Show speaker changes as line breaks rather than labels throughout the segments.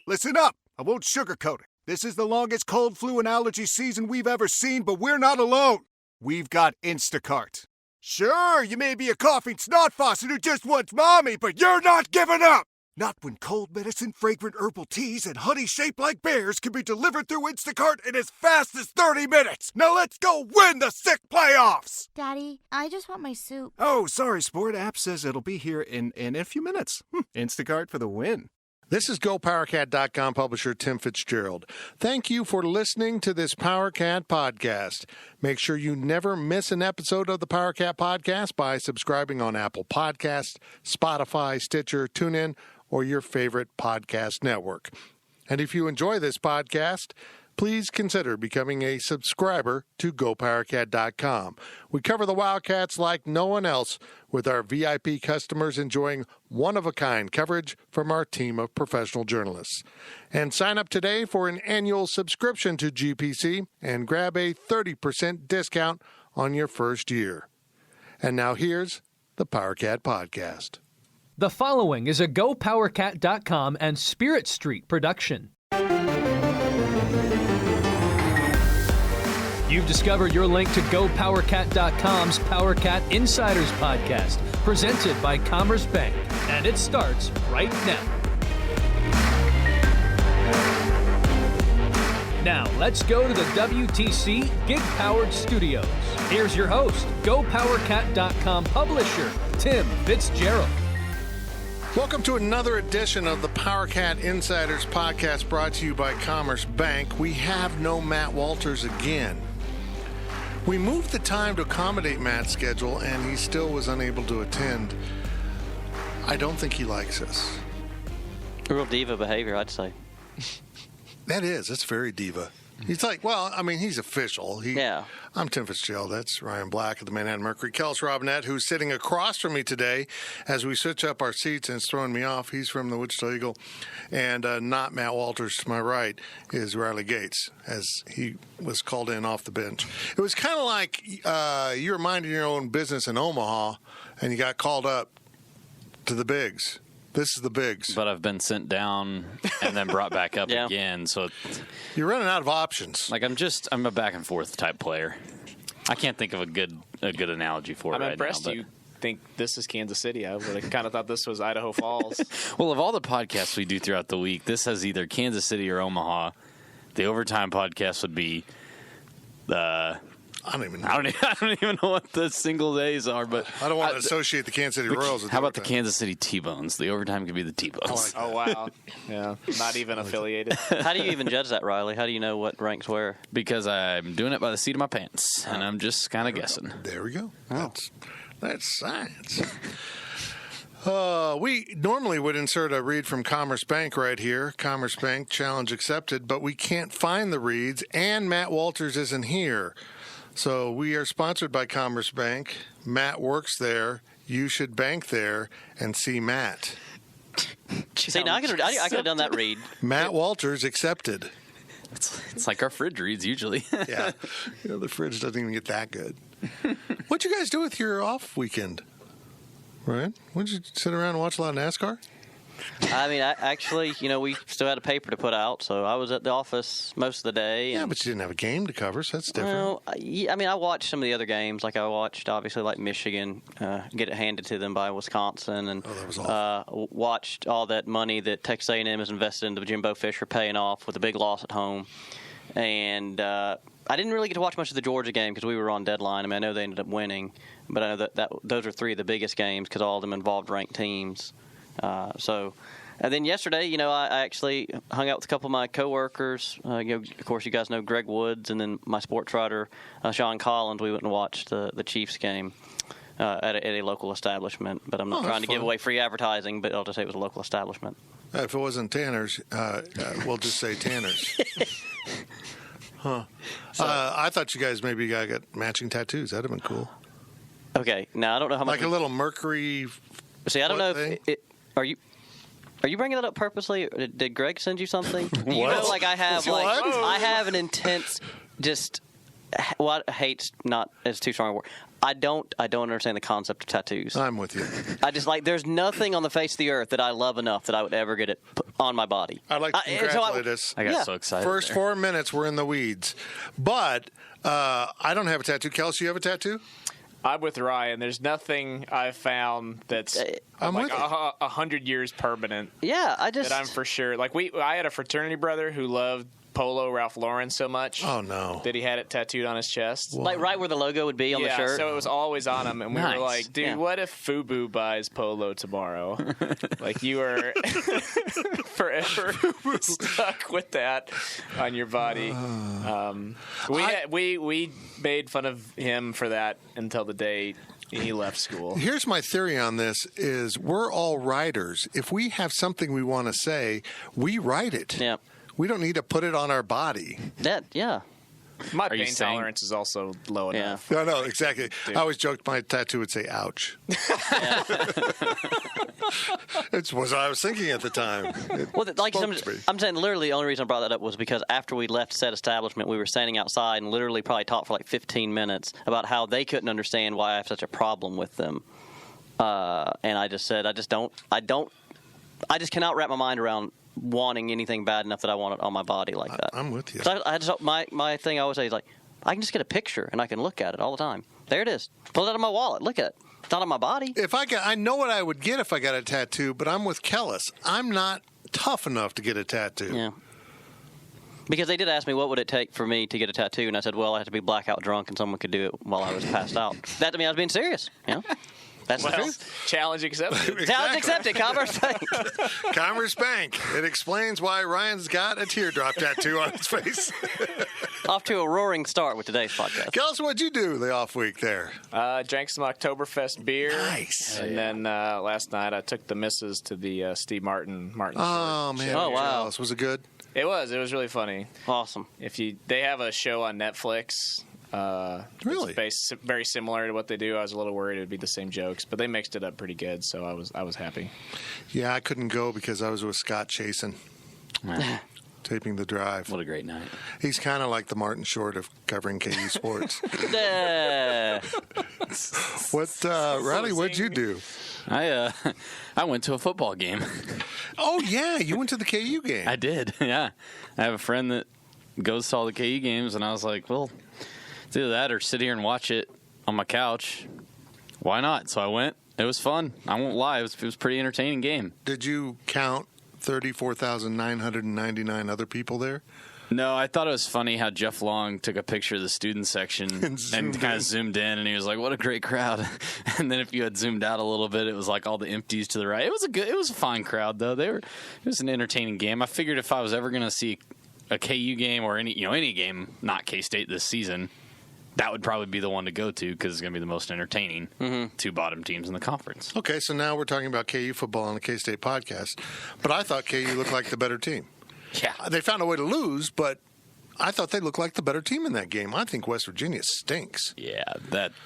Listen up. I won't sugarcoat it. This is the longest cold, flu, and allergy season we've ever seen, but we're not alone. We've got Instacart. Sure, you may be a coughing snot faucet who just wants mommy, but you're not giving up. Not when cold medicine, fragrant herbal teas, and honey shaped like bears can be delivered through Instacart in as fast as 30 minutes. Now let's go win the sick playoffs.
Daddy, I just want my soup.
Oh, sorry, Sport. App says it'll be here in a few minutes. Instacart for the win.
This is GoPowerCat.com publisher Tim Fitzgerald. Thank you for listening to this PowerCat podcast. Make sure you never miss an episode of the PowerCat podcast by subscribing on Apple Podcasts, Spotify, Stitcher, TuneIn, or your favorite podcast network. And if you enjoy this podcast, please consider becoming a subscriber to GoPowerCat.com. We cover the Wildcats like no one else, with our VIP customers enjoying one-of-a-kind coverage from our team of professional journalists. And sign up today for an annual subscription to GPC and grab a 30% discount on your first year. And now here's the PowerCat Podcast.
The following is a GoPowerCat.com and Spirit Street production. You've discovered your link to GoPowerCat.com's Powercat Insiders Podcast, presented by Commerce Bank, and it starts right now. Now, let's go to the WTC Gig-Powered Studios. Here's your host, GoPowerCat.com publisher, Tim Fitzgerald.
Welcome to another edition of the Powercat Insiders Podcast, brought to you by Commerce Bank. We have no Matt Walters again. We moved the time to accommodate Matt's schedule, and he still was unable to attend. I don't think he likes us.
Real diva behavior, I'd say.
That's very diva. He's like, well, I mean, he's official.
Yeah.
I'm Tim Fitzgerald. That's Ryan Black of the Manhattan Mercury. Kellis Robinette, who's sitting across from me today as we switch up our seats, and it's throwing me off. He's from the Wichita Eagle. And not Matt Walters to my right is Riley Gates, as he was called in off the bench. It was kind of like you were minding your own business in Omaha, and you got called up to the bigs. This is the bigs.
But I've been sent down and then brought back up
Yeah.
again. So
You're running out of options.
like I'm a back and forth type player. I can't think of a good analogy for it
I'm
right
impressed
now.
you think this is Kansas City. I would have kind of thought this was Idaho Falls.
Well, of all the podcasts we do throughout the week, this has either Kansas City or Omaha. The overtime podcast would be
I don't even know.
I don't even know what the single days are, but
I don't want to associate the Kansas City Royals with
how about the
overtime.
Kansas City T-Bones? The overtime could be the T-Bones.
Oh, wow. Yeah, not even affiliated.
How do you even judge that, Riley? How do you know what ranks where?
Because I'm doing it by the seat of my pants, and I'm just kind of guessing.
There we go. That's science. We normally would insert a read from Commerce Bank right here. Commerce Bank, challenge accepted, but we can't find the reads, and Matt Walters isn't here. So we are sponsored by Commerce Bank. Matt works there. You should bank there and see Matt.
See, now I could have done that read.
Matt Walters accepted.
It's like our fridge reads usually.
Yeah. The fridge doesn't even get that good. What'd you guys do with your off weekend? Right? Would you sit around and watch a lot of NASCAR?
I mean, actually, we still had a paper to put out, so I was at the office most of the day.
Yeah, but you didn't have a game to cover, so that's different.
Well, I watched some of the other games. Like I watched, obviously, like Michigan get it handed to them by Wisconsin, and
that was awful.
watched all that money that Texas A&M has invested into Jimbo Fisher paying off with a big loss at home. And I didn't really get to watch much of the Georgia game because we were on deadline. I mean, I know they ended up winning, but I know that those are three of the biggest games because all of them involved ranked teams. And then yesterday, I actually hung out with a couple of my coworkers. Of course, you guys know Greg Woods, and then my sports writer, Sean Collins. We went and watched the Chiefs game at a local establishment. But I'm not trying to give away free advertising, but I'll just say it was a local establishment.
If it wasn't Tanner's, we'll just say Tanner's. Huh. I thought you guys maybe got matching tattoos. That'd have been cool.
Okay, now I don't know how much.
Like a little Mercury.
See, I don't know
thing?
if Are you bringing that up purposely? Or did Greg send you something? You know, like I have, I have an intense, hate's not as too strong a word. I don't understand the concept of tattoos.
I'm with you.
I just there's nothing on the face of the earth that I love enough that I would ever get it on my body.
I'd like to congratulate us.
I got so excited.
First
there.
4 minutes, we're in the weeds. But I don't have a tattoo. Kelsey, you have a tattoo?
I'm with Ryan. There's nothing I've found that's
I'm
like
with you.
100 years permanent.
Yeah, that
I'm for sure. Like I had a fraternity brother who loved Polo Ralph Lauren so much.
Oh, no.
That he had it tattooed on his chest.
like right where the logo would be on the shirt.
So it was always on him, and we
Nice.
were like, dude, what if Fubu buys Polo tomorrow? Like you are forever stuck with that on your body. We made fun of him for that until the day he left school.
Here's my theory on this is we're all writers. If we have something we want to say, we write it.
Yeah.
We don't need to put it on our body.
Yeah.
My
Are you
pain
saying-
tolerance is also low
Yeah.
enough.
No, exactly.
Dude.
I always joked my tattoo would say, ouch. It's what I was thinking at the time.
Well, like
spoke to me.
I'm saying, literally, the only reason I brought that up was because after we left said establishment, we were standing outside and literally probably talked for like 15 minutes about how they couldn't understand why I have such a problem with them. And I just said, I just cannot wrap my mind around wanting anything bad enough that I want it on my body like that.
I'm with you.
'Cause I just, my thing I always say is like, I can just get a picture and I can look at it all the time. There it is. Pull it out of my wallet. Look at it. It's not on my body.
I know what I would get if I got a tattoo, but I'm with Kellis. I'm not tough enough to get a tattoo.
Yeah. Because they did ask me what would it take for me to get a tattoo, and I said, well, I have to be blackout drunk and someone could do it while I was passed out. That to me, I was being serious. You know? That's the
Well,
truth.
challenge accepted.
Challenge accepted. Commerce Bank.
Commerce Bank. It explains why Ryan's got a teardrop tattoo on his face.
Off to a roaring start with today's podcast.
Kellis, what'd you do the off week there?
Drank some Oktoberfest beer.
Nice.
And then last night I took the missus to the Steve Martin
Oh,
show.
man.
Oh, wow.
Jealous. Was it good?
It was really funny.
Awesome.
They have a show on Netflix.
Really?
It's very similar to what they do. I was a little worried it would be the same jokes, but they mixed it up pretty good, so I was happy.
Yeah, I couldn't go because I was with Scott Chasen
Man,
taping The Drive.
what a great night.
He's kind of like the Martin Short of covering KU sports. Riley, what'd you do?
I went to a football game.
Oh, yeah, you went to the KU game.
I did, yeah. I have a friend that goes to all the KU games, and I was like, well, it's either that or sit here and watch it on my couch. Why not? So I went. It was fun. I won't lie. It was a pretty entertaining game.
Did you count 34,999 other people there?
No, I thought it was funny how Jeff Long took a picture of the student section and kind of zoomed in, and he was like, "What a great crowd!" And then if you had zoomed out a little bit, it was like all the empties to the right. It was a fine crowd though. It was an entertaining game. I figured if I was ever going to see a KU game or any game, not K-State this season, that would probably be the one to go to because it's going to be the most entertaining. Two bottom teams in the conference.
Okay, so now we're talking about KU football on the K-State podcast, but I thought KU looked like the better team.
Yeah,
They found a way to lose, but I thought they looked like the better team in that game. I think West Virginia stinks.
yeah.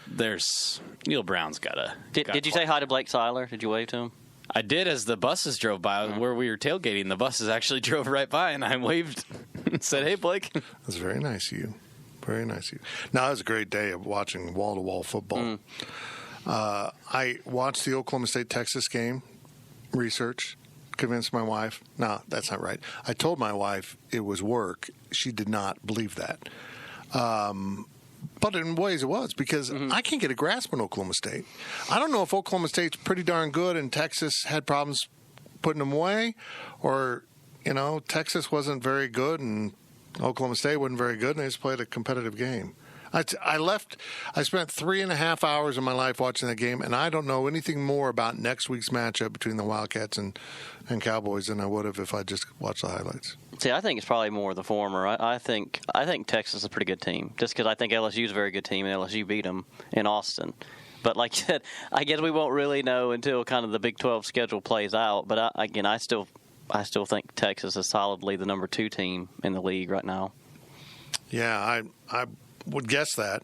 There's Neil Brown's got to.
Did you say hi to Blake Seiler? Did you wave to him?
I did as the buses drove by where we were tailgating. The buses actually drove right by, and I waved and said, "Hey, Blake."
That's very nice of you. Very nice of you. Now, it was a great day of watching wall-to-wall football. I watched the Oklahoma State-Texas game, research, convinced my wife. No, that's not right. I told my wife it was work. She did not believe that. But in ways it was because I can't get a grasp on Oklahoma State. I don't know if Oklahoma State's pretty darn good and Texas had problems putting them away, or, Texas wasn't very good and Oklahoma State wasn't very good, and they just played a competitive game. I spent 3.5 hours of my life watching that game, and I don't know anything more about next week's matchup between the Wildcats and Cowboys than I would have if I just watched the highlights.
See, I think it's probably more the former. I think Texas is a pretty good team, just because I think LSU is a very good team, and LSU beat them in Austin. But like you said, I guess we won't really know until kind of the Big 12 schedule plays out. But I still think Texas is solidly the number 2 team in the league right now.
Yeah, I would guess that,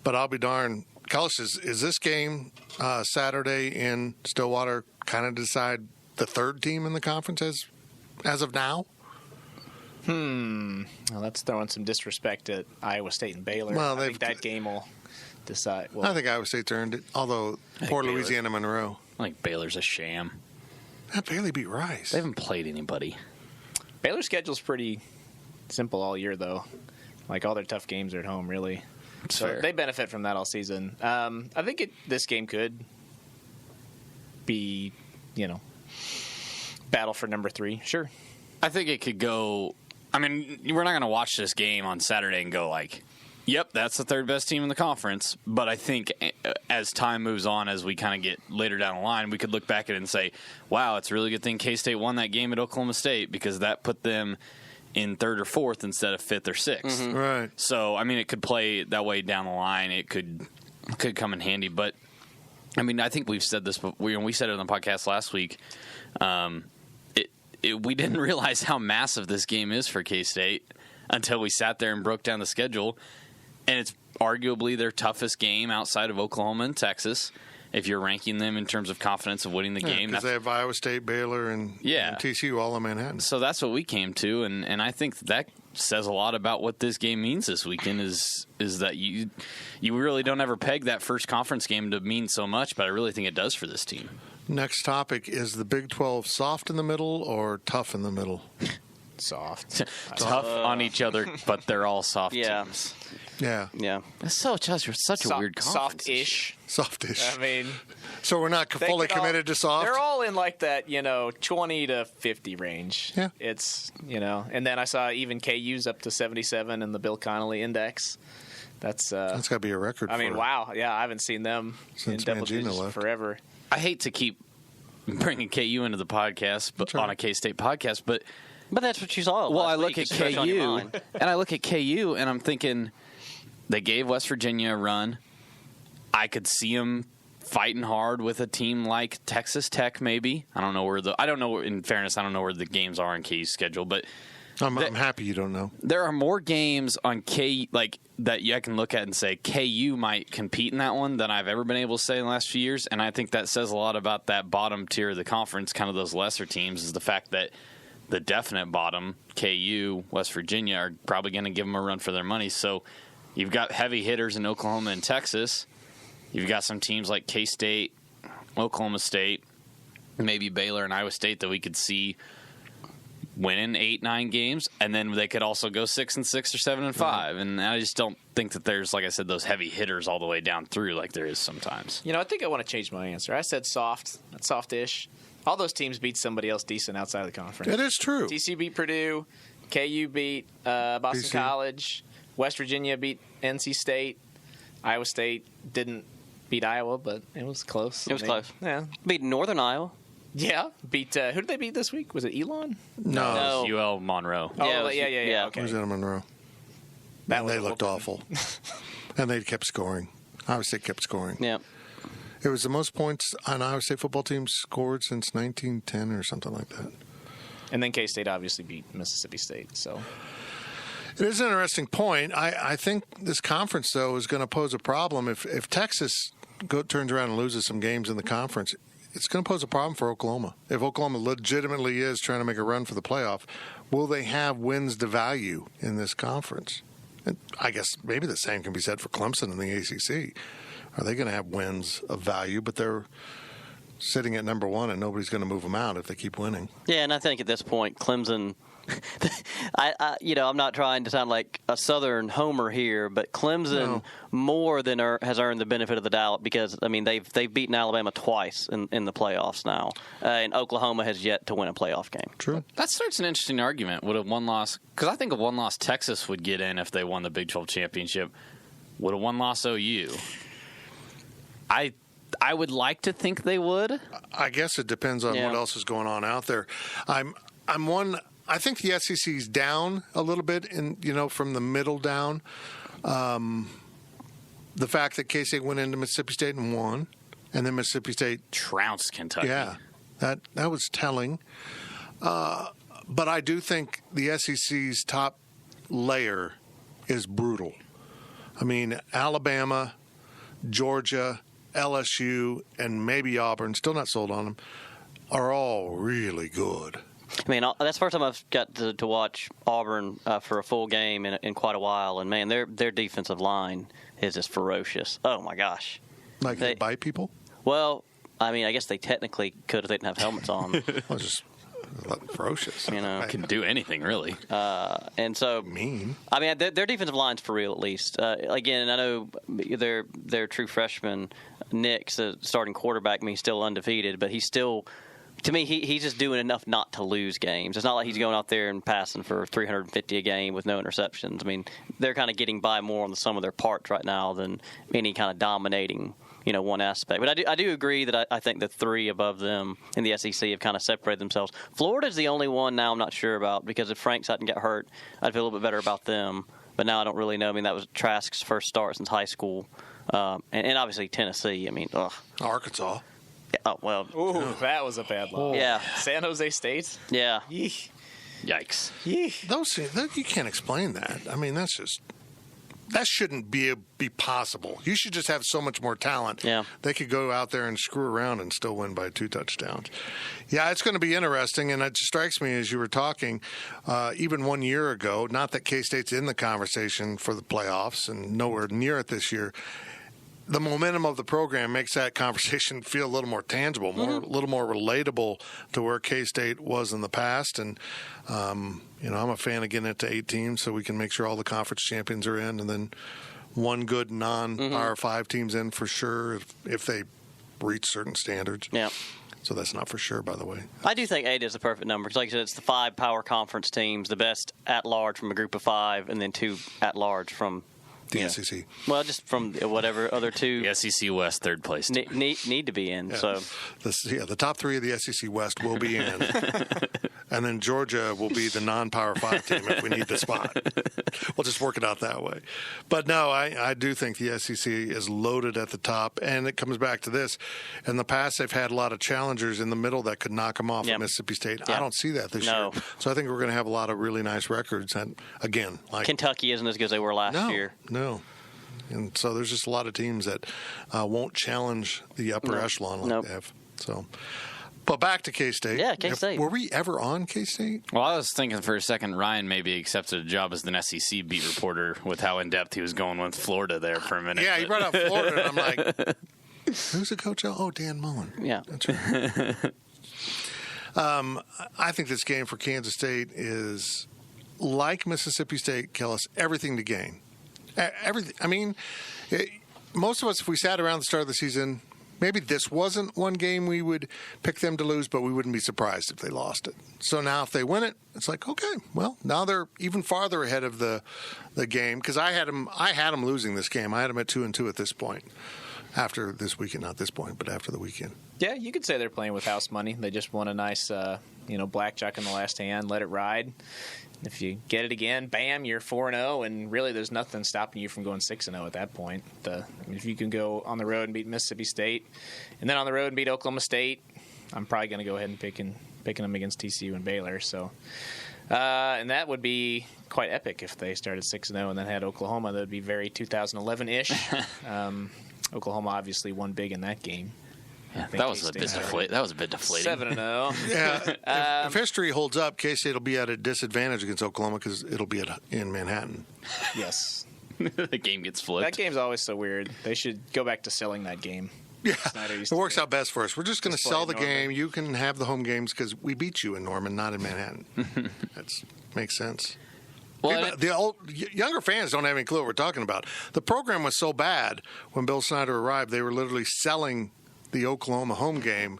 but I'll be darned. Kellis, is this game Saturday in Stillwater kind of decide the 3rd team in the conference as of now?
Well, that's throwing some disrespect at Iowa State and Baylor.
Well,
I think that game will decide. Well,
I think Iowa State's earned it, although poor
Baylor.
Louisiana Monroe.
I think Baylor's a sham.
Baylor beat Rice.
They haven't played anybody.
Baylor's schedule's pretty simple all year, though. Like, all their tough games are at home, really. So
fair.
they benefit from that all season. I think this game could be, battle for number 3. Sure.
I think it could go. I mean, we're not going to watch this game on Saturday and go like, yep, that's the third best team in the conference. But I think as time moves on, as we kind of get later down the line, we could look back at it and say, wow, it's a really good thing K-State won that game at Oklahoma State because that put them in 3rd or 4th instead of 5th or 6th.
Mm-hmm. Right.
So, I mean, it could play that way down the line. It could come in handy. But, I mean, I think we've said this, but we said it on the podcast last week. We didn't realize how massive this game is for K-State until we sat there and broke down the schedule. And it's arguably their toughest game outside of Oklahoma and Texas, if you're ranking them in terms of confidence of winning the game.
Because they have Iowa State, Baylor, and TCU all in Manhattan.
So that's what we came to, and I think that says a lot about what this game means this weekend is that you really don't ever peg that first conference game to mean so much, but I really think it does for this team.
Next topic, is the Big 12 soft in the middle or tough in the middle?
Soft.
Tough on each other, but they're all soft teams.
Yeah.
That's such a weird conference.
Soft-ish.
Softish.
I mean,
so we're not fully committed to soft?
They're all in like that, 20 to 50 range.
Yeah.
It's, and then I saw even KU's up to 77 in the Bill Connolly Index. That's got
to be a record.
I mean, wow. Yeah, I haven't seen them
since
in double
Mangina
digits
left.
forever.
I hate to keep bringing KU into the podcast, but on a K-State podcast, but
that's what you saw.
Well, I look at KU, and I'm thinking they gave West Virginia a run. I could see them fighting hard with a team like Texas Tech, maybe. In fairness, I don't know where the games are in KU's schedule, but
I'm happy you don't know.
There are more games on KU that I can look at and say KU might compete in that one than I've ever been able to say in the last few years, and I think that says a lot about that bottom tier of the conference, kind of those lesser teams, is the fact that the definite bottom, KU, West Virginia, are probably going to give them a run for their money. So you've got heavy hitters in Oklahoma and Texas. You've got some teams like K-State, Oklahoma State, maybe Baylor and Iowa State that we could see winning 8-9 games, and then they could also go 6-6 or 7-5. And I just don't think that there's, like I said, those heavy hitters all the way down through like there is sometimes.
I think I want to change my answer. I said softish. All those teams beat somebody else decent outside of the conference.
That is true.
TCU beat Purdue. KU beat Boston
BC.
College. West Virginia beat NC State. Iowa State didn't beat Iowa, but it was close.
It was close.
Yeah.
Beat Northern Iowa.
Yeah. Beat who did they beat this week? Was it Elon?
No.
UL Monroe.
Oh, yeah. Okay.
It was in Monroe.
That
and they looked awful. And they kept scoring. Iowa State kept scoring.
Yeah.
It was the most points an Iowa State football team scored since 1910 or something like that.
And then K-State obviously beat Mississippi State. So
it is an interesting point. I think this conference, though, is going to pose a problem. If Texas turns around and loses some games in the conference, it's going to pose a problem for Oklahoma. If Oklahoma legitimately is trying to make a run for the playoff, will they have wins to value in this conference? And I guess maybe the same can be said for Clemson in the ACC. Are they going to have wins of value? But they're sitting at number 1, and nobody's going to move them out if they keep winning.
Yeah, and I think at this point, Clemson. I'm not trying to sound like a Southern homer here, but Clemson more than has earned the benefit of the doubt because they've beaten Alabama twice in the playoffs now, and Oklahoma has yet to win a playoff game.
True.
That starts an interesting argument. Would a one-loss? Because I think a one-loss Texas would get in if they won the Big 12 championship. Would a one-loss OU? I would like to think they would.
I guess it depends on what else is going on out there. I think the SEC's down a little bit from the middle down. The fact that K-State went into Mississippi State and won, and then Mississippi State
trounced Kentucky.
Yeah, that was telling. But I do think the SEC's top layer is brutal. I mean, Alabama, Georgia, LSU, and maybe Auburn, still not sold on them, are all really good.
I mean, that's the first time I've got to watch Auburn for a full game in quite a while, and man, their defensive line is just ferocious. Oh my gosh!
Like they bite people?
Well, I mean, I guess they technically could if they didn't have helmets on.
Well, just ferocious.
Can do anything really.
And so,
mean.
I mean, their defensive line's for real, at least. Again, I know their true freshman, Nick's the starting quarterback. I mean, he's still undefeated, but he's still, to me, he's just doing enough not to lose games. It's not like he's going out there and passing for 350 a game with no interceptions. I mean, they're kind of getting by more on the sum of their parts right now than any kind of dominating, one aspect. But I do agree that I think the three above them in the SEC have kind of separated themselves. Florida's the only one now I'm not sure about, because if Franks hadn't get hurt, I'd feel a little bit better about them. But now I don't really know. I mean, that was Trask's first start since high school. And obviously Tennessee. I mean, ugh.
Arkansas.
Oh, well.
Ooh, that was a bad loss.
Yeah.
San Jose State?
Yeah.
Yeesh.
Yikes.
Yeesh.
You can't explain that. I mean, that shouldn't be possible. You should just have so much more talent.
Yeah.
They could go out there and screw around and still win by 2 touchdowns. Yeah, it's going to be interesting, and it strikes me as you were talking, even 1 year ago, not that K-State's in the conversation for the playoffs and nowhere near it this year, the momentum of the program makes that conversation feel a little more tangible, a little more relatable to where K-State was in the past. And, I'm a fan of getting it to 8 teams so we can make sure all the conference champions are in, and then one good non-Power 5 team's in for sure if they reach certain standards.
Yeah.
So that's not for sure, by the way.
I do think 8 is the perfect number. Because like I said, it's the 5 power conference teams, the best at-large from a group of 5, and then 2 at-large from
the SEC.
Well, just from whatever other 2.
The SEC West, third place.
Need to be in.
Yeah.
So
the top 3 of the SEC West will be in. And then Georgia will be the non-Power 5 team if we need the spot. We'll just work it out that way. But no, I do think the SEC is loaded at the top. And it comes back to this. In the past, they've had a lot of challengers in the middle that could knock them off at Mississippi State.
Yep.
I don't see that this year. So I think we're going to have a lot of really nice records. And again, like
Kentucky isn't as good as they were last year.
No. And so there's just a lot of teams that won't challenge the upper echelon like they have. So, but back to K-State.
Yeah, K-State.
Were we ever on K-State?
Well, I was thinking for a second Ryan maybe accepted a job as an SEC beat reporter with how in-depth he was going with Florida there for a minute.
Yeah, he brought up Florida, and I'm like, who's the coach? Oh, Dan Mullen.
Yeah.
That's right. I think this game for Kansas State is like Mississippi State, Kellis, everything to gain. Everything. I mean, most of us, if we sat around the start of the season, maybe this wasn't one game we would pick them to lose, but we wouldn't be surprised if they lost it. So now if they win it, it's like, okay, well, now they're even farther ahead of the game, because I had them losing this game. I had them at 2-2 at this point. After this weekend, not this point, but after the weekend.
Yeah, you could say they're playing with house money. They just won a nice, blackjack in the last hand. Let it ride. If you get it again, bam, you're 4-0, and really there's nothing stopping you from going 6-0 at that point. If you can go on the road and beat Mississippi State, and then on the road and beat Oklahoma State, I'm probably going to go ahead and picking them against TCU and Baylor. So, and that would be quite epic if they started 6-0 and then had Oklahoma. That would be very 2011-ish. Oklahoma obviously won big in that game.
Yeah, that was a bit deflating.
7-0.
Yeah, if history holds up, K-State will be at a disadvantage against Oklahoma because it'll be in Manhattan.
Yes.
The game gets flipped.
That game's always so weird. They should go back to selling that game.
Yeah, it works out best for us. We're just going to sell the game. You can have the home games because we beat you in Norman, not in Manhattan. That makes sense. Well, the younger fans don't have any clue what we're talking about. The program was so bad when Bill Snyder arrived, they were literally selling the Oklahoma home game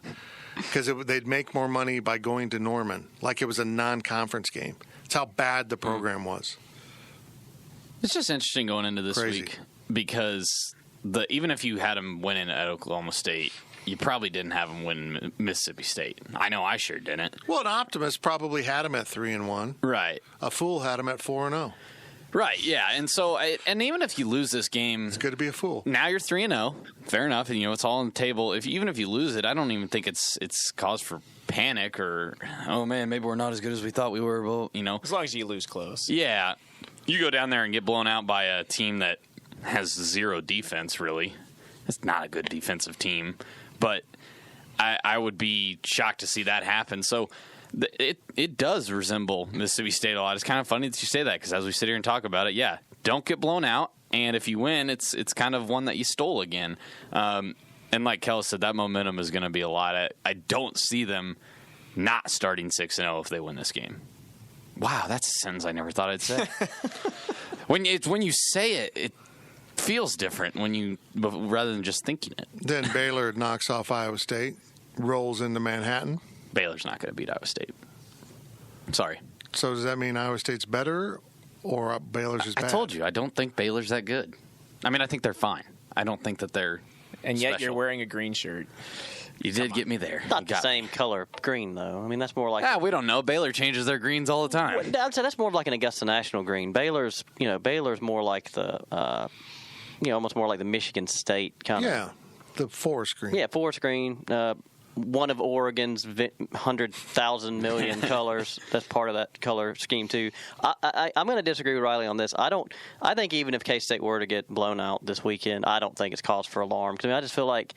because they'd make more money by going to Norman, like it was a non-conference game. That's how bad the program was.
It's just interesting going into this week because even if you had them winning at Oklahoma State, you probably didn't have them win Mississippi State. I know I sure didn't.
Well, an optimist probably had them at 3-1.
Right.
A fool had them at 4-0.
Right, yeah. And so, and even if you lose this game,
it's good to be a fool.
Now you're 3-0. Fair enough. And, it's all on the table. Even if you lose it, I don't even think it's cause for panic or, oh, man, maybe we're not as good as we thought we were. Well,
As long as you lose close.
Yeah. You go down there and get blown out by a team that has zero defense, really. It's not a good defensive team. But I would be shocked to see that happen. So it does resemble Mississippi State a lot. It's kind of funny that you say that because as we sit here and talk about it, don't get blown out. And if you win, it's kind of one that you stole again. And like Kel said, that momentum is going to be a lot. I don't see them not starting 6-0 if they win this game. Wow, that's a sentence I never thought I'd say. when you say it, it feels different rather than just thinking it.
Then Baylor knocks off Iowa State, rolls into Manhattan.
Baylor's not going to beat Iowa State. Sorry.
So does that mean Iowa State's better or Baylor's is bad?
I told you, I don't think Baylor's that good. I mean, I think they're fine. I don't think that they're
And yet
special.
you're wearing a green shirt.
You did get me there.
Not the same color green, though. I mean, that's more like...
we don't know. Baylor changes their greens all the time.
I'd say that's more of like an Augusta National green. Baylor's more like the, almost more like the Michigan State kind of...
Yeah, the forest green.
Yeah, forest green. One of Oregon's 100,000 million colors. That's part of that color scheme, too. I'm going to disagree with Riley on this. I think even if K-State were to get blown out this weekend, I don't think it's cause for alarm. Because I just feel like...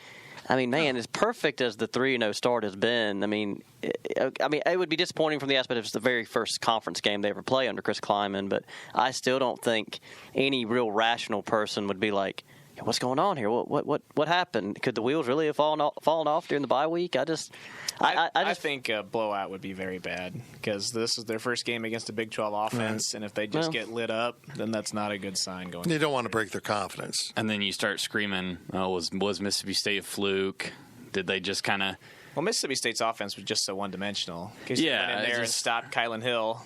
man, as perfect as the 3-0 start has been, it would be disappointing from the aspect of it's the very first conference game they ever play under Chris Kleiman, but I still don't think any real rational person would be like, what's going on here? What happened? Could the wheels really have fallen off during the bye week? I
think a blowout would be very bad because this is their first game against a Big 12 offense, and if they just get lit up, then that's not a good sign going.
You don't want to break their confidence.
And then you start screaming, was Mississippi State a fluke? Did they just kind of...
Well, Mississippi State's offense was just so one-dimensional. Because they went in there and stopped Kylan Hill,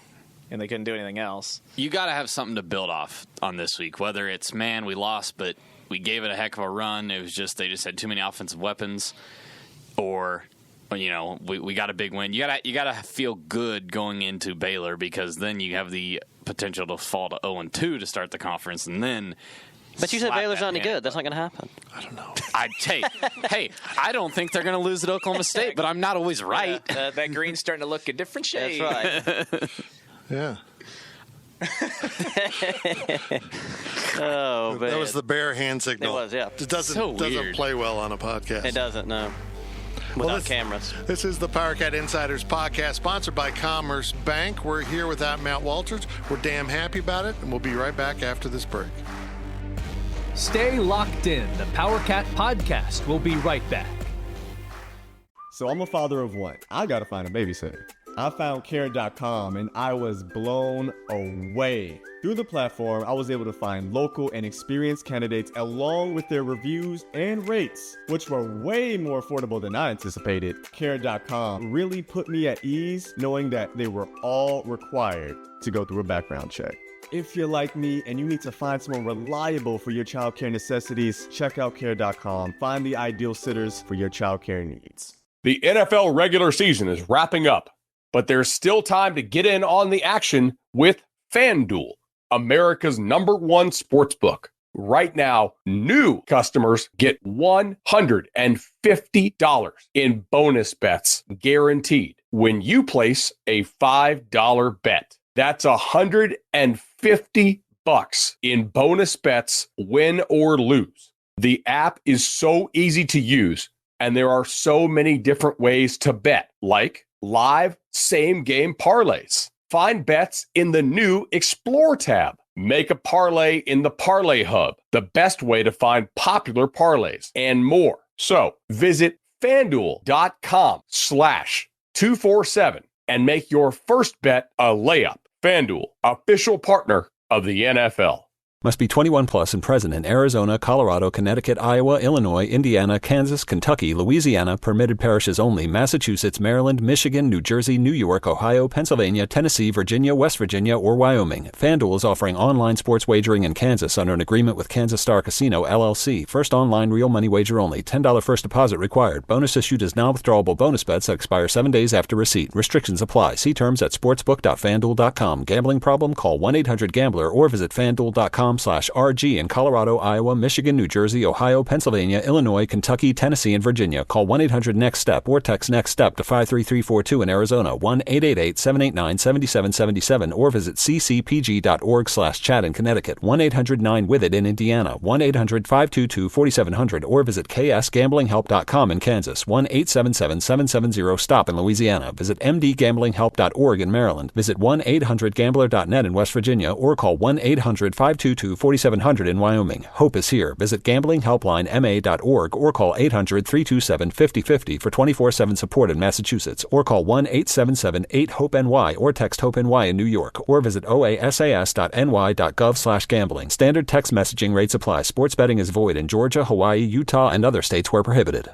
and they couldn't do anything else.
You got to have something to build off on this week, whether it's, we lost, but we gave it a heck of a run. It was just they just had too many offensive weapons, or we got a big win. You gotta feel good going into Baylor because then you have the potential to fall to 0-2 to start the conference, and then.
But you said Baylor's not any good. That's not going to happen.
I don't know.
Hey, I don't think they're going to lose at Oklahoma State, but I'm not always right.
Yeah, that green's starting to look a different shade.
That's right.
Yeah.
Oh, man.
That was the bear hand signal.
It was, yeah.
It doesn't play well on a podcast.
It doesn't, no. Without cameras.
This is the Powercat Insiders Podcast, sponsored by Commerce Bank. We're here without Matt Walters. We're damn happy about it, and we'll be right back after this break.
Stay locked in. The Powercat Podcast will be right back.
So I'm a father of one. I gotta find a babysitter. I found Care.com and I was blown away. Through the platform, I was able to find local and experienced candidates along with their reviews and rates, which were way more affordable than I anticipated. Care.com really put me at ease knowing that they were all required to go through a background check. If you're like me and you need to find someone reliable for your childcare necessities, check out Care.com. Find the ideal sitters for your childcare needs.
The NFL regular season is wrapping up, but there's still time to get in on the action with FanDuel, America's #1 sportsbook. Right now, new customers get $150 in bonus bets guaranteed when you place a $5 bet. That's $150 in bonus bets, win or lose. The app is so easy to use, and there are so many different ways to bet, like live same-game parlays. Find bets in the new Explore tab. Make a parlay in the Parlay Hub, the best way to find popular parlays, and more. So visit FanDuel.com/247 and make your first bet a layup. FanDuel, official partner of the NFL.
Must be 21 plus and present in Arizona, Colorado, Connecticut, Iowa, Illinois, Indiana, Kansas, Kentucky, Louisiana, permitted parishes only, Massachusetts, Maryland, Michigan, New Jersey, New York, Ohio, Pennsylvania, Tennessee, Virginia, West Virginia, or Wyoming. FanDuel is offering online sports wagering in Kansas under an agreement with Kansas Star Casino, LLC. First online real money wager only. $10 first deposit required. Bonus issued as non-withdrawable bonus bets that expire 7 days after receipt. Restrictions apply. See terms at sportsbook.fanduel.com. Gambling problem? Call 1-800-GAMBLER or visit fanduel.com/RG in Colorado, Iowa, Michigan, New Jersey, Ohio, Pennsylvania, Illinois, Kentucky, Tennessee, and Virginia. Call 1-800-NEXT-STEP or text NEXT-STEP to 53342 in Arizona, 1-888-789-7777, or visit ccpg.org/chat in Connecticut, 1-800-9-WITH-IT in Indiana, 1-800-522-4700, or visit ksgamblinghelp.com in Kansas, 1-877-770-STOP in Louisiana. Visit mdgamblinghelp.org in Maryland. Visit 1-800-GAMBLER.net in West Virginia, or call 1-800-522-4700 888-222-4700 in Wyoming. Hope is here. Visit gamblinghelplinema.org or call 800-327-5050 for 24/7 support in Massachusetts, or call 1-877-8-HOPE-NY or text HOPE-NY in New York, or visit oasas.ny.gov/gambling. Standard text messaging rates apply. Sports betting is void in Georgia, Hawaii, Utah, and other states where prohibited.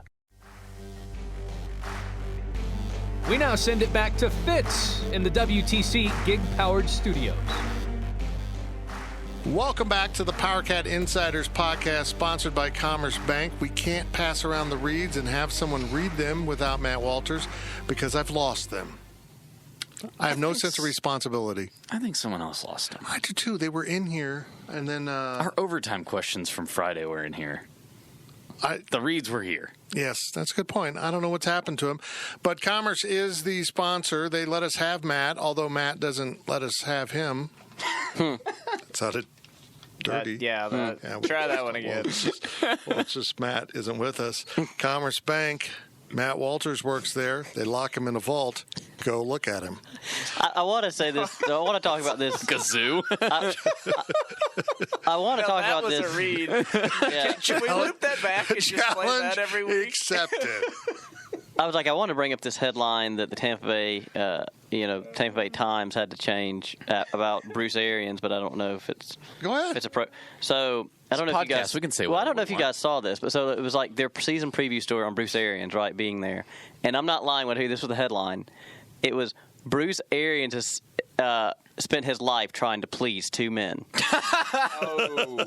We now send it back to Fitz in the WTC gig-powered studios.
Welcome back to the Powercat Insiders Podcast, sponsored by Commerce Bank. We can't pass around the reads and have someone read them without Matt Walters because I've lost them. I have no sense of responsibility.
I think someone else lost them.
I do too. They were in here, and then
Our overtime questions from Friday were in here. The reads were here.
Yes, that's a good point. I don't know what's happened to him. But Commerce is the sponsor. They let us have Matt, although Matt doesn't let us have him. It sounded dirty.
Try that one again.
It's just Matt isn't with us. Commerce Bank, Matt Walters works there. They lock him in a vault. Go look at him.
I want to say this. I want to talk about this.
Kazoo.
I want to talk about
this.
this.
That was a read.
Yeah.
Should we loop that back and just play that every week?
Accepted.
I was like, I want to bring up this headline that the Tampa Bay Times had to change about Bruce Arians, but I don't know if it's.
Go ahead.
If it's a pro. So I don't know if you guys.
We can say.
Well, I don't know if you guys saw this, but so it was like their season preview story on Bruce Arians, right, being there, and I'm not lying when I tell you this was the headline. It was Bruce Arians has spent his life trying to please two men.
Oh,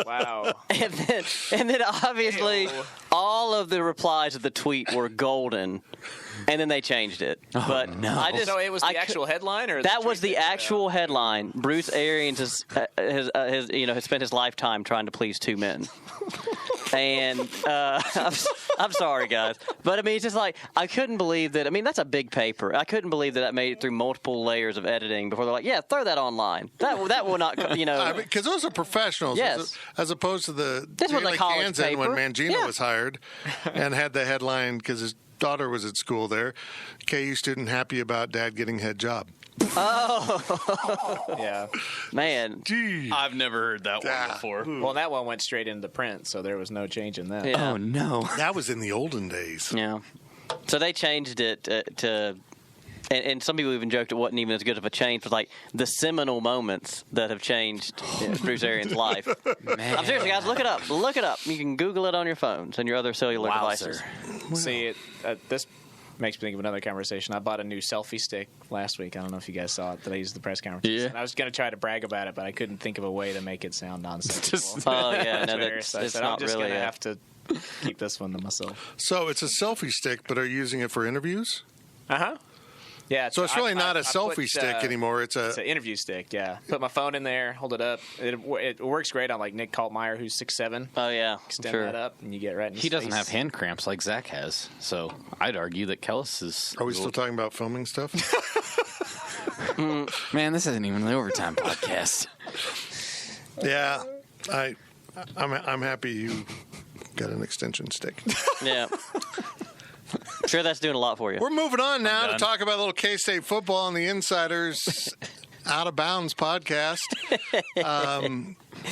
wow.
And then obviously all of the replies to the tweet were golden, and then they changed it. But
no.
So it was the actual headline, or
that was the actual headline. Bruce Arians has spent his lifetime trying to please two men. And I'm sorry, guys, but I mean, it's just like I couldn't believe that. I mean, that's a big paper. I couldn't believe that made it through multiple layers of editing before they're like, yeah, throw that online. That will not,
because those are professionals.
Yes.
As opposed to the
This was a
Daily
college
Kansan
paper.
when Mangino
Yeah.
was hired and had the headline because his daughter was at school there. KU student happy about dad getting head job.
Oh,
yeah,
man.
Gee.
I've never heard that one before.
Well, that one went straight into print, so there was no change in that.
Yeah.
Oh no.
That was in the olden days.
Yeah. So they changed it to. And some people even joked it wasn't even as good of a change. But like the seminal moments that have changed Bruce Arians' life.
Man.
I'm serious, guys. Look it up. Look it up. You can Google it on your phones and your other cellular devices.
See, this makes me think of another conversation. I bought a new selfie stick last week. I don't know if you guys saw it that I used at the press conference.
Yeah.
And I was going to try to brag about it, but I couldn't think of a way to make it sound nonsensical.
Oh yeah, no,
So I
it's
said,
not
I'm just
really.
going to have to keep this one to myself.
So it's a selfie stick, but are you using it for interviews?
Uh-huh. Yeah.
So it's really not a selfie
put,
stick anymore. It's
an interview stick, yeah. Put my phone in there, hold it up. It works great on like Nick Kaltmeyer, who's 6'7".
Oh yeah,
Extend
sure.
that up, and you get right in his
He doesn't
face.
have hand cramps like Zach has, so I'd argue that Kellis is.
Are we still talking about filming stuff?
Man, this isn't even the overtime podcast.
Yeah, I'm happy you got an extension stick.
Yeah. Sure, that's doing a lot for you.
We're moving on now to
done.
talk about a little K-State football on the Insiders Out of Bounds podcast.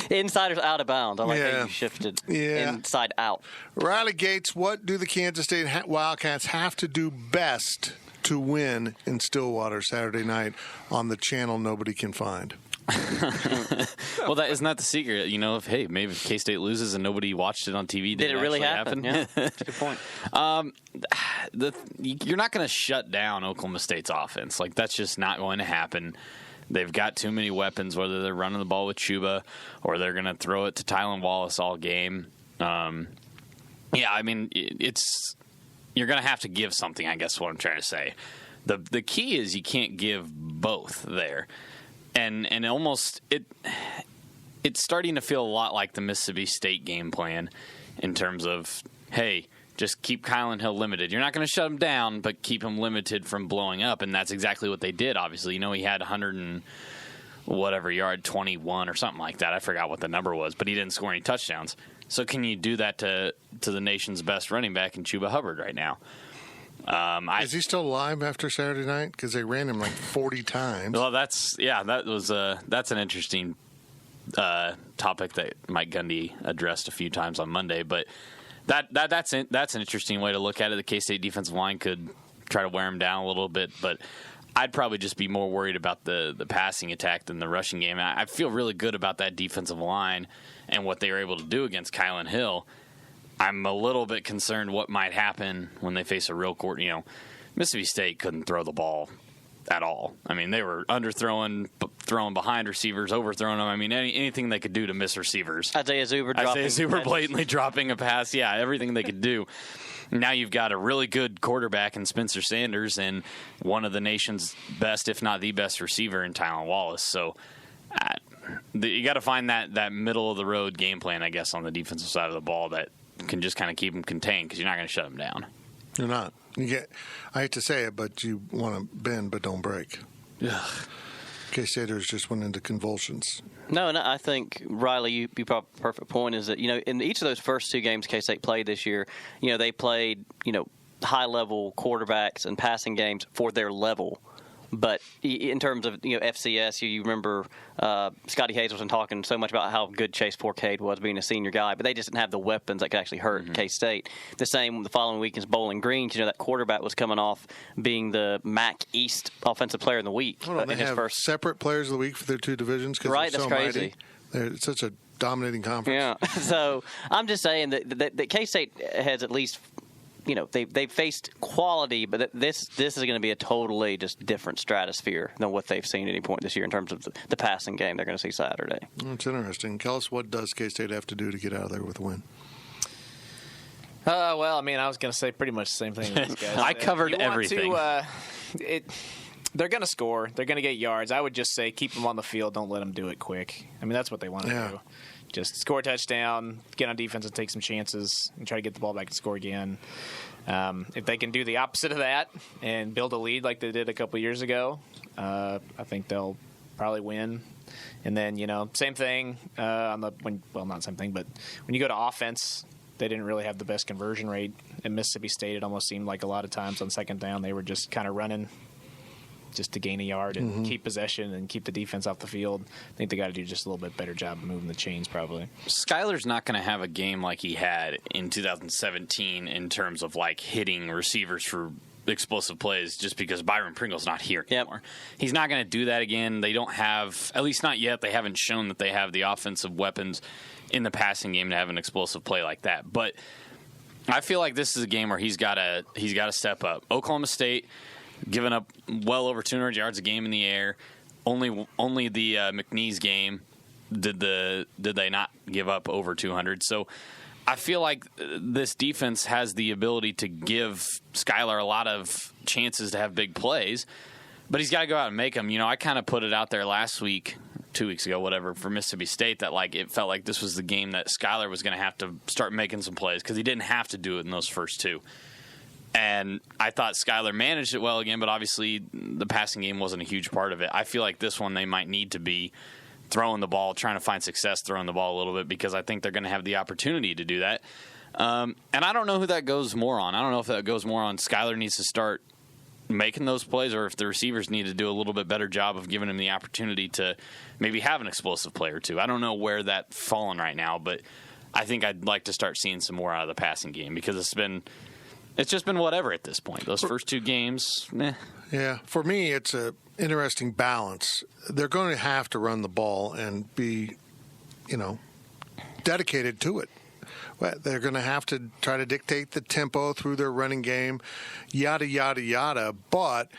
Insiders out of bounds. I like
Yeah.
how you shifted
Yeah.
inside out.
Riley Gates, what do the Kansas State Wildcats have to do best to win in Stillwater Saturday night on the channel nobody can find?
Well, isn't that the secret? You know, maybe if K-State loses and nobody watched it on TV,
Did it really happen? Yeah, that's a good point.
You're not going to shut down Oklahoma State's offense. Like, that's just not going to happen. They've got too many weapons, whether they're running the ball with Chuba or they're going to throw it to Tylan Wallace all game. Yeah, I mean, you're going to have to give something, I guess is what I'm trying to say. The key is you can't give both there. And almost it's starting to feel a lot like the Mississippi State game plan in terms of, hey, just keep Kylan Hill limited. You're not going to shut him down, but keep him limited from blowing up. And that's exactly what they did, obviously. You know, he had 100 and whatever yard, 21 or something like that. I forgot what the number was, but he didn't score any touchdowns. So can you do that to the nation's best running back in Chuba Hubbard right now?
Is he still alive after Saturday night? Because they ran him like 40 times.
Well, that's an interesting topic that Mike Gundy addressed a few times on Monday. But that's an interesting way to look at it. The K-State defensive line could try to wear them down a little bit, but I'd probably just be more worried about the passing attack than the rushing game. I feel really good about that defensive line and what they were able to do against Kylan Hill. I'm a little bit concerned what might happen when they face a real court. Mississippi State couldn't throw the ball at all. I mean, they were underthrowing, throwing behind receivers, overthrowing them. I mean, anything they could do to miss receivers.
Isaiah Zuber
blatantly dropping a pass. Yeah, everything they could do. Now you've got a really good quarterback in Spencer Sanders and one of the nation's best, if not the best receiver in Tylan Wallace. So you got to find that middle-of-the-road game plan, I guess, on the defensive side of the ball that can just kind of keep them contained because you're not going to shut them down.
You're not. I hate to say it, but you want to bend but don't break.
Ugh.
K-Staters just went into convulsions.
No, and I think, Riley, you brought a perfect point, is that, in each of those first two games K-State played this year, they played, high-level quarterbacks and passing games for their level. But in terms of, FCS, you remember Scotty Hazelton talking so much about how good Chase Fourcade was being a senior guy, but they just didn't have the weapons that could actually hurt K-State. The same the following week against Bowling Green. That quarterback was coming off being the MAC East Offensive Player of the Week.
They have separate Players of the Week for their two divisions because
right,
they're so
that's crazy.
Mighty. It's such a dominating conference.
Yeah. So I'm just saying that K-State has at least – they faced quality, but this is going to be a totally just different stratosphere than what they've seen at any point this year in terms of the passing game they're going to see Saturday.
It's interesting. Tell us, what does K-State have to do to get out of there with a win?
I was going to say pretty much the same thing as these guys.
I covered everything.
They're going to score. They're going to get yards. I would just say keep them on the field. Don't let them do it quick. That's what they want to do. Just score a touchdown, get on defense and take some chances, and try to get the ball back and score again. If they can do the opposite of that and build a lead like they did a couple years ago, I think they'll probably win. And then, same thing not same thing, but when you go to offense, they didn't really have the best conversion rate. At Mississippi State, it almost seemed like a lot of times on second down they were just kind of running just to gain a yard and keep possession and keep the defense off the field. I think they got to do just a little bit better job of moving the chains probably.
Skyler's not going to have a game like he had in 2017 in terms of hitting receivers for explosive plays just because Byron Pringle's not here anymore. He's not going to do that again. They don't have, at least not yet, they haven't shown that they have the offensive weapons in the passing game to have an explosive play like that. But I feel like this is a game where he's got to step up. Oklahoma State giving up well over 200 yards a game in the air. Only the McNeese game did they not give up over 200. So I feel like this defense has the ability to give Skyler a lot of chances to have big plays, but he's got to go out and make them. I kind of put it out there last week, 2 weeks ago, whatever, for Mississippi State that it felt like this was the game that Skyler was going to have to start making some plays because he didn't have to do it in those first two. And I thought Skyler managed it well again, but obviously the passing game wasn't a huge part of it. I feel like this one they might need to be throwing the ball, trying to find success throwing the ball a little bit because I think they're going to have the opportunity to do that. And I don't know who that goes more on. I don't know if that goes more on Skyler needs to start making those plays or if the receivers need to do a little bit better job of giving him the opportunity to maybe have an explosive play or two. I don't know where that's fallen right now, but I think I'd like to start seeing some more out of the passing game because it's just been whatever at this point. Those first two games, meh.
Yeah, for me, it's an interesting balance. They're going to have to run the ball and be, dedicated to it. They're going to have to try to dictate the tempo through their running game, yada, yada, yada. But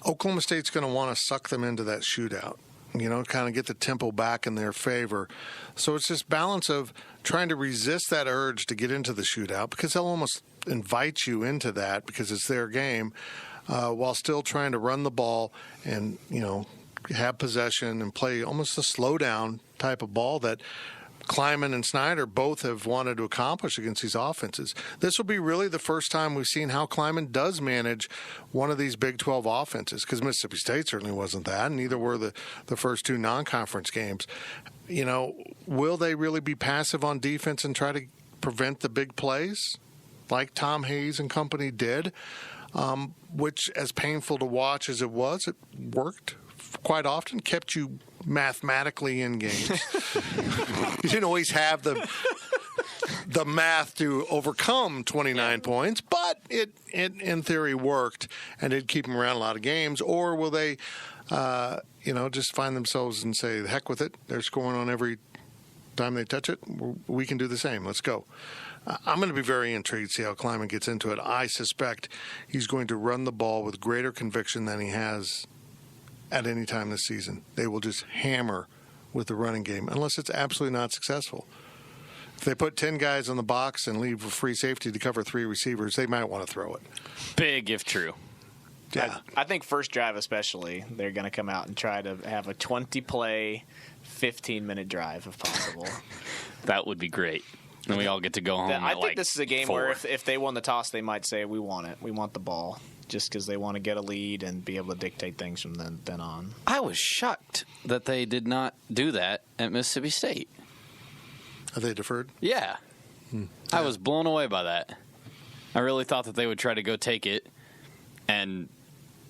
Oklahoma State's going to want to suck them into that shootout, kind of get the tempo back in their favor. So it's this balance of trying to resist that urge to get into the shootout because they'll almost invite you into that because it's their game while still trying to run the ball and, have possession and play almost a slow-down type of ball that Kleiman and Snyder both have wanted to accomplish against these offenses. This will be really the first time we've seen how Kleiman does manage one of these Big 12 offenses because Mississippi State certainly wasn't that, and neither were the first two non-conference games. Will they really be passive on defense and try to prevent the big plays like Tom Hayes and company did, which, as painful to watch as it was, it worked quite often, kept you mathematically in games. You didn't always have the math to overcome 29 points, but it in theory worked, and it'd keep them around a lot of games. Or will they, just find themselves and say, the heck with it, they're scoring on every time they touch it, we can do the same. Let's go. I'm going to be very intrigued to see how Kleiman gets into it. I suspect he's going to run the ball with greater conviction than he has at any time this season. They will just hammer with the running game, unless it's absolutely not successful. If they put 10 guys on the box and leave a free safety to cover 3 receivers, they might want to throw it.
Big if true.
Yeah.
I think first drive especially, they're going to come out and try to have a 20-play, 15-minute drive if possible.
That would be great. And we all get to go home.
I think this is a game
4.
where if they won the toss, they might say, we want it. We want the ball. Just because they want to get a lead and be able to dictate things from then on.
I was shocked that they did not do that at Mississippi State.
Are they deferred?
Yeah. I was blown away by that. I really thought that they would try to go take it and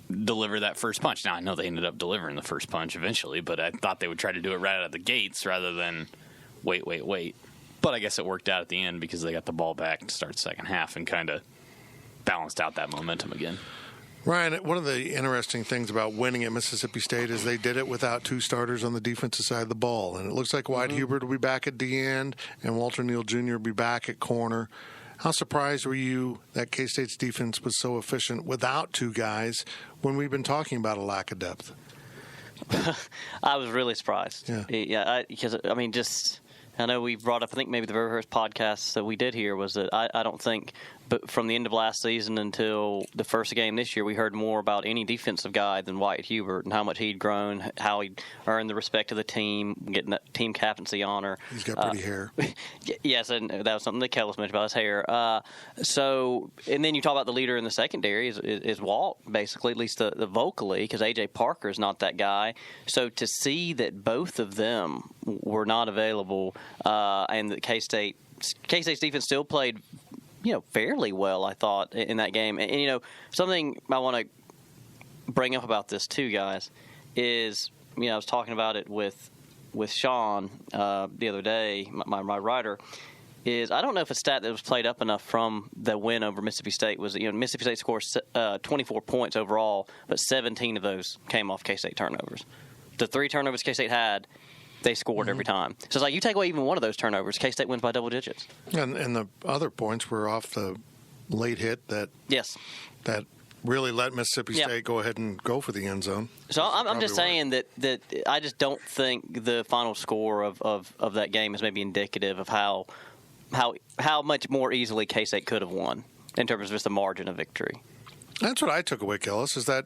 deliver that first punch. Now, I know they ended up delivering the first punch eventually, but I thought they would try to do it right out of the gates rather than wait. But I guess it worked out at the end because they got the ball back to start second half and kind of balanced out that momentum again.
Ryan, one of the interesting things about winning at Mississippi State is they did it without 2 starters on the defensive side of the ball. And it looks like Wyatt Hubert will be back at D end and Walter Neal Jr. will be back at corner. How surprised were you that K-State's defense was so efficient without 2 guys when we've been talking about a lack of depth?
I was really surprised.
Yeah.
Because, I know we brought up, I think maybe the very first podcast that we did here was that I don't think, but from the end of last season until the first game this year, we heard more about any defensive guy than Wyatt Hubert and how much he'd grown, how he'd earned the respect of the team, getting that team captaincy honor.
He's got pretty hair.
Yes, and that was something that Kellis mentioned about his hair. And then you talk about the leader in the secondary is Walt, basically, at least the vocally, because A.J. Parker is not that guy. So to see that both of them were not available and that K-State's defense still played fairly well, I thought, in that game. And something I want to bring up about this too, guys, is I was talking about it with Sean the other day, my writer. Is I don't know if a stat that was played up enough from the win over Mississippi State was Mississippi State scored 24 points overall, but 17 of those came off K-State turnovers. The 3 turnovers K-State had, they scored every time. So it's like you take away even one of those turnovers, K-State wins by double digits.
And the other points were off the late hit that really let Mississippi State go ahead and go for the end zone.
So I'm just saying that I just don't think the final score of that game is maybe indicative of how much more easily K-State could have won in terms of just the margin of victory.
That's what I took away, Kellis, is that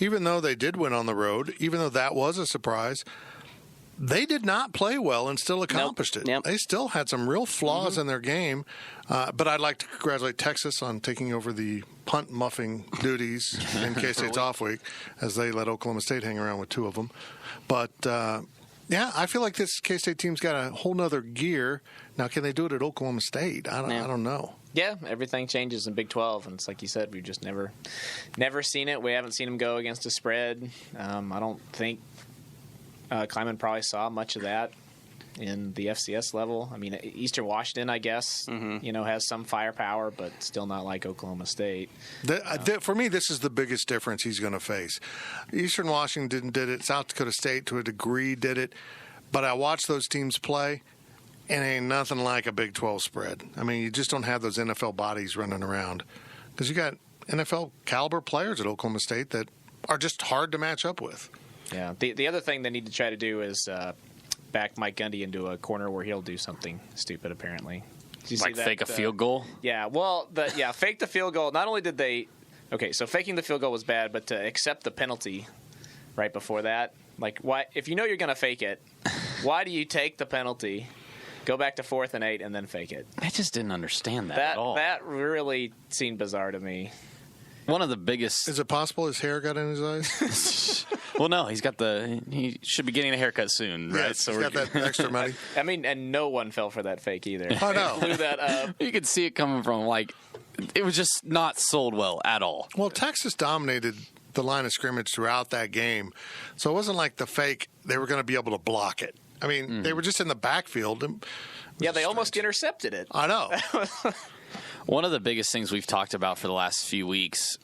even though they did win on the road, even though that was a surprise, they did not play well and still accomplished it.
Yep.
They still had some real flaws in their game. But I'd like to congratulate Texas on taking over the punt muffing duties in K-State's off week, as they let Oklahoma State hang around with 2 of them. But, I feel like this K-State team's got a whole nother gear. Now, can they do it at Oklahoma State? I don't know.
Yeah, everything changes in Big 12, and it's like you said, we've just never seen it. We haven't seen them go against a spread. I don't think Kleiman probably saw much of that in the FCS level. I mean, Eastern Washington, I guess, has some firepower, but still not like Oklahoma State.
For me, this is the biggest difference he's going to face. Eastern Washington did it. South Dakota State, to a degree, did it. But I watched those teams play, and ain't nothing like a Big 12 spread. I mean, you just don't have those NFL bodies running around. Because you got NFL caliber players at Oklahoma State that are just hard to match up with.
Yeah. The other thing they need to try to do is back Mike Gundy into a corner where he'll do something stupid, apparently. Did you see that,
fake a field goal?
Yeah. Well, fake the field goal. Not only did they – okay, so faking the field goal was bad, but to accept the penalty right before that, like, why? If you know you're going to fake it, why do you take the penalty, go back to 4th and 8, and then fake it?
I just didn't understand that at all.
That really seemed bizarre to me.
One of the biggest...
Is it possible his hair got in his eyes?
Well, no, he should be getting a haircut soon, right?
Yeah, so he's got that extra money.
I mean, and no one fell for that fake either.
Oh, no.
Blew that up.
You could see it coming from, it was just not sold well at all.
Well, Texas dominated the line of scrimmage throughout that game. So it wasn't like the fake, they were going to be able to block it. I mean, they were just in the backfield.
Yeah, they almost intercepted it.
I know.
One of the biggest things we've talked about for the last few weeks,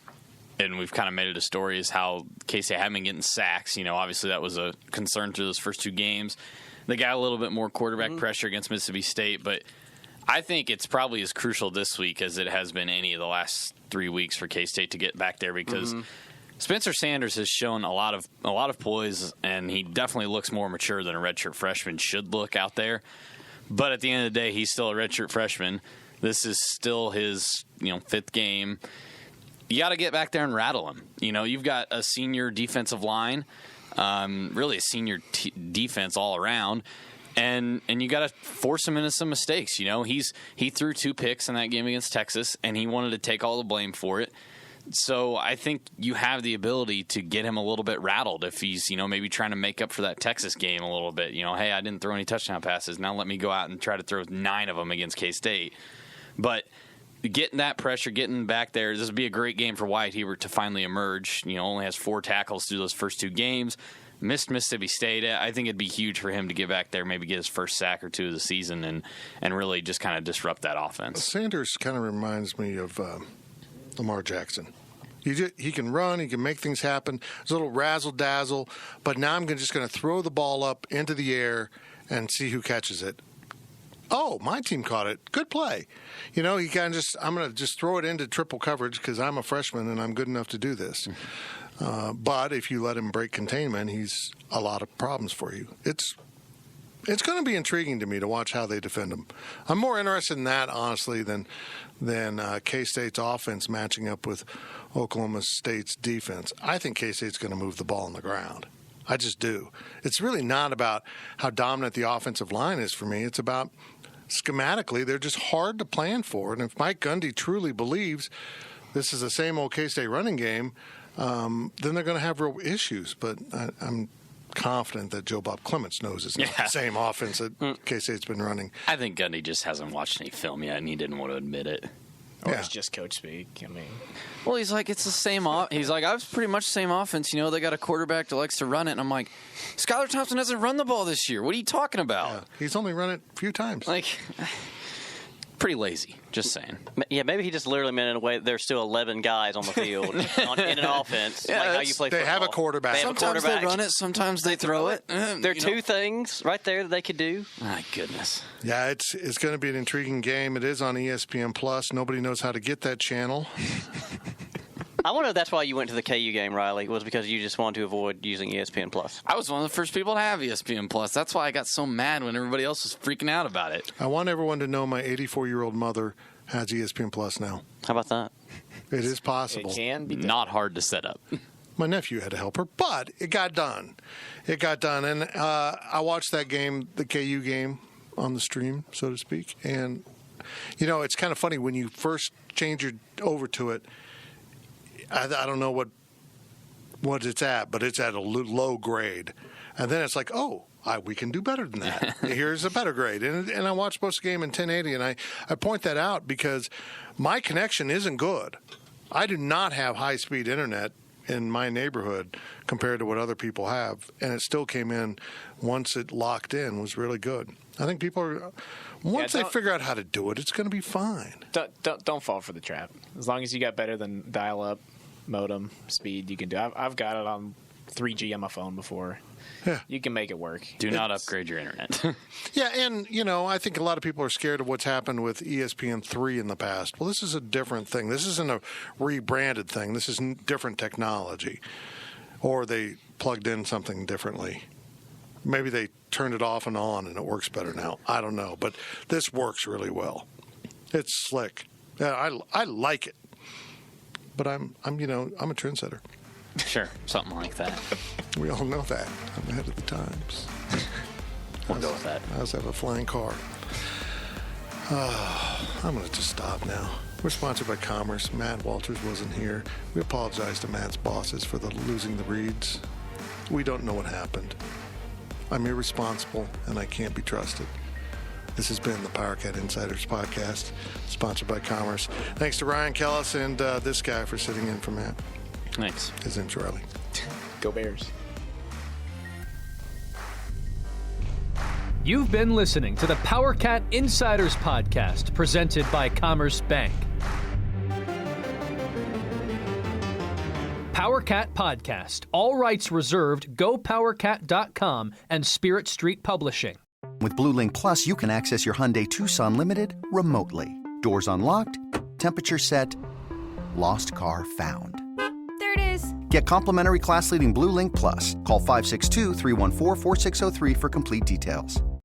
and we've kind of made it a story, is how K-State hadn't been getting sacks. Obviously that was a concern through those first two games. They got a little bit more quarterback pressure against Mississippi State, but I think it's probably as crucial this week as it has been any of the last 3 weeks for K-State to get back there, because Spencer Sanders has shown a lot of poise, and he definitely looks more mature than a redshirt freshman should look out there. But at the end of the day, he's still a redshirt freshman. This is still his fifth game. You got to get back there and rattle him. You've got a senior defensive line, really a senior defense all around, and you got to force him into some mistakes. He threw 2 picks in that game against Texas, and he wanted to take all the blame for it. So I think you have the ability to get him a little bit rattled if he's, maybe trying to make up for that Texas game a little bit. Hey, I didn't throw any touchdown passes. Now let me go out and try to throw 9 of them against K-State. But getting that pressure, getting back there, this would be a great game for Wyatt Hebert to finally emerge. Only has 4 tackles through those first 2 games. Missed Mississippi State. I think it'd be huge for him to get back there, maybe get his first sack or 2 of the season, and really just kind of disrupt that offense.
Sanders kind of reminds me of Lamar Jackson. He can run, he can make things happen. There's a little razzle-dazzle, but now I'm just going to throw the ball up into the air and see who catches it. Oh, my team caught it. Good play. He kind of I'm going to just throw it into triple coverage because I'm a freshman and I'm good enough to do this. But if you let him break containment, he's a lot of problems for you. It's going to be intriguing to me to watch how they defend him. I'm more interested in that, honestly, than K-State's offense matching up with Oklahoma State's defense. I think K-State's going to move the ball on the ground. I just do. It's really not about how dominant the offensive line is for me. It's about schematically, they're just hard to plan for. And if Mike Gundy truly believes this is the same old K-State running game, then they're going to have real issues. But I'm confident that Joe Bob Clements knows it's not the same offense that K-State's been running.
I think Gundy just hasn't watched any film yet, and he didn't want to admit it.
Or it's just coach speak.
Well, he's like, it's the same. He's like, I was pretty much the same offense. They got a quarterback that likes to run it, and I'm like, Skylar Thompson hasn't run the ball this year. What are you talking about?
Yeah, he's only run it a few times.
Pretty lazy, just saying.
Yeah, maybe he just literally meant in a way that there's still 11 guys on the field in an offense.
Yeah,
like how you play football.
They have a quarterback.
Sometimes they run it, sometimes they throw it.
There are 2 things right there that they could do.
My goodness.
Yeah, it's going to be an intriguing game. It is on ESPN Plus. Nobody knows how to get that channel.
I wonder if that's why you went to the KU game, Riley, was because you just wanted to avoid using ESPN Plus.
I was one of the first people to have ESPN Plus. That's why I got so mad when everybody else was freaking out about it.
I want everyone to know my 84-year-old mother has ESPN Plus now.
How about that?
It is possible.
It can be done.
Not hard to set up.
My nephew had to help her, but it got done. And I watched that game, the KU game, on the stream, so to speak. And, it's kind of funny when you first change over to it, I don't know what it's at, but it's at a low grade. And then it's like, we can do better than that. Here's a better grade. And I watched most of the game in 1080, and I point that out because my connection isn't good. I do not have high-speed internet in my neighborhood compared to what other people have, and it still came in once it locked in, was really good. I think people are once they figure out how to do it, it's going to be fine.
Don't fall for the trap. As long as you got better than dial-up modem speed, you can do. I've got it on 3G on my phone before.
Yeah.
You can make it work.
Do not upgrade your internet.
Yeah, and, I think a lot of people are scared of what's happened with ESPN3 in the past. Well, this is a different thing. This isn't a rebranded thing. This is different technology. Or they plugged in something differently. Maybe they turned it off and on and it works better now. I don't know, but this works really well. It's slick. Yeah, I like it. But I'm a trendsetter.
Sure, something like that.
We all know that. I'm ahead of the times.
We'll go with that.
I also have a flying car. I'm going to just stop now. We're sponsored by Commerce. Matt Walters wasn't here. We apologize to Matt's bosses for losing the reads. We don't know what happened. I'm irresponsible, and I can't be trusted. This has been the Powercat Insiders Podcast, sponsored by Commerce. Thanks to Ryan Kellis and this guy for sitting in for Matt.
Thanks.
His name's Riley.
Go Bears.
You've been listening to the Powercat Insiders Podcast, presented by Commerce Bank. Powercat Podcast. All rights reserved. GoPowercat.com and Spirit Street Publishing.
With Blue Link Plus, you can access your Hyundai Tucson Limited remotely. Doors unlocked, temperature set, lost car found.
There it is.
Get complimentary class-leading Blue Link Plus. Call 562-314-4603 for complete details.